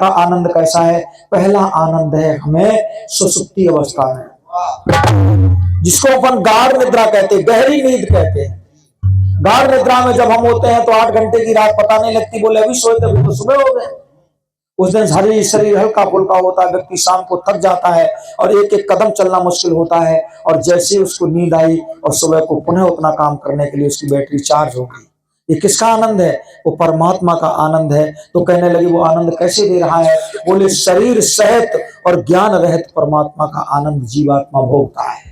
का आनंद कैसा है? पहला आनंद है हमें सुसुप्ति अवस्था में, जिसको अपन गाढ़ निद्रा कहते हैं, गहरी नींद कहते हैं। गाढ़ निद्रा में जब हम होते हैं तो 8 घंटे की रात पता नहीं लगती। बोले अभी सोए थे, अभी तो सुबह हो गए। उस दिन सारी शरीर हल्का फुल्का होता है, व्यक्ति शाम को थक जाता है और एक एक कदम चलना मुश्किल होता है। और जैसे ही उसको नींद आई और सुबह को पुनः उतना काम करने के लिए उसकी बैटरी चार्ज हो गई। ये किसका आनंद है? वो परमात्मा का आनंद है। तो कहने लगी वो आनंद कैसे दे रहा है? बोले शरीर सहित और ज्ञान रहित परमात्मा का आनंद जीवात्मा भोगता है।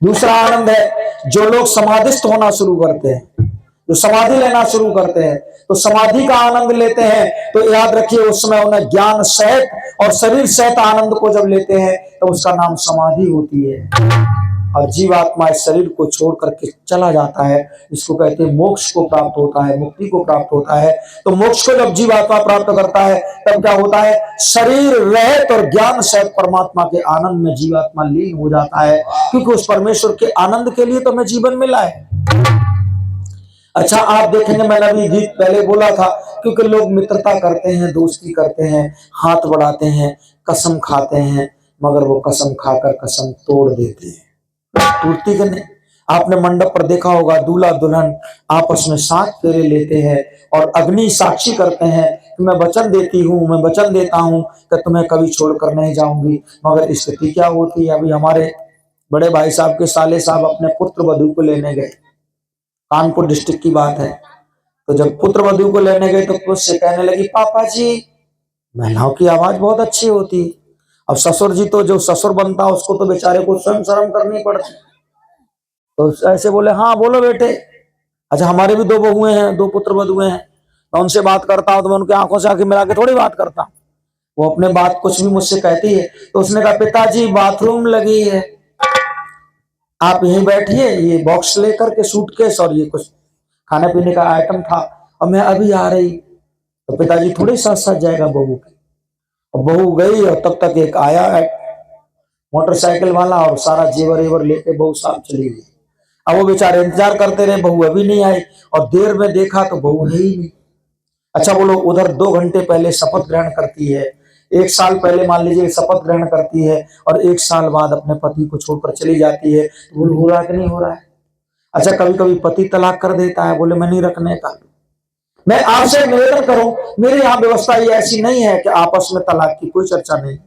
दूसरा आनंद है जो लोग समाधिस्थ होना शुरू करते हैं, जो समाधि लेना शुरू करते हैं, तो समाधि का आनंद लेते हैं। तो याद रखिए उस समय उन्हें ज्ञान सहित और शरीर सहित आनंद को जब लेते हैं तो उसका नाम समाधि होती है। और जीवात्मा इस शरीर को छोड़ करके चला जाता है, इसको कहते हैं मोक्ष को प्राप्त होता है, मुक्ति को प्राप्त होता है। तो मोक्ष को जब जीवात्मा प्राप्त करता है तब क्या होता है? शरीर रहित और ज्ञान सहित परमात्मा के आनंद में जीवात्मा लीन हो जाता है, क्योंकि उस परमेश्वर के आनंद के लिए तो हमें जीवन मिला है। अच्छा, आप देखेंगे मैंने अभी गीत पहले बोला था, क्योंकि लोग मित्रता करते हैं, दोस्ती करते हैं, हाथ बढ़ाते हैं, कसम खाते हैं, मगर वो कसम खाकर कसम तोड़ देते हैं। टूटती कि नहीं? आपने मंडप पर देखा होगा, दूल्हा दुल्हन आपस में 7 फेरे लेते हैं और अग्नि साक्षी करते हैं कि मैं वचन देती हूँ, मैं वचन देता हूँ कि तुम्हें कभी छोड़कर नहीं जाऊंगी। मगर स्थिति क्या होती है? अभी हमारे बड़े भाई साहब के साले साहब अपने पुत्र वधू को लेने गए, कानपुर डिस्ट्रिक्ट की बात है। तो जब पुत्र वधू को लेने गए तो उससे कहने लगी, पापा जी महिलाओं की आवाज बहुत अच्छी होती है। अब ससुर जी तो जो ससुर बनता है उसको तो बेचारे को स्वयं शर्म करनी पड़ती। तो ऐसे बोले, हाँ बोलो बेटे। अच्छा, हमारे भी 2 बहुएं हैं, 2 पुत्र वधुएं हैं। मैं उनसे बात करता हूँ तो मैं उनके आंखों से आंखें मिला के थोड़ी बात करता हूँ। वो अपने बात कुछ भी मुझसे कहती है। तो उसने कहा, पिताजी बाथरूम लगी है, आप यहीं बैठिए, ये बॉक्स लेकर के सूटकेस और ये कुछ खाने पीने का आइटम था और मैं अभी आ रही। तो पिताजी थोड़ी साथ साथ जाएगा बहू के। और बहू गई और तब तक एक आया मोटरसाइकिल वाला और सारा जेवर एवर लेके बहू साहब चली गई। अब वो बेचारे इंतजार करते रहे, बहू अभी नहीं आई और देर में देखा तो बहू है ही नहीं। अच्छा बोलो, उधर 2 घंटे पहले शपथ ग्रहण करती है, 1 साल पहले मान लीजिए शपथ ग्रहण करती है और 1 साल बाद अपने पति को छोड़कर चली जाती है। भूल हो रहा है कि नहीं हो रहा है? अच्छा, कभी कभी पति तलाक कर देता है, बोले मैं नहीं रखने का। मैं आपसे निवेदन करूं, मेरे यहाँ व्यवस्था ये ऐसी नहीं है कि आपस में तलाक की कोई चर्चा नहीं।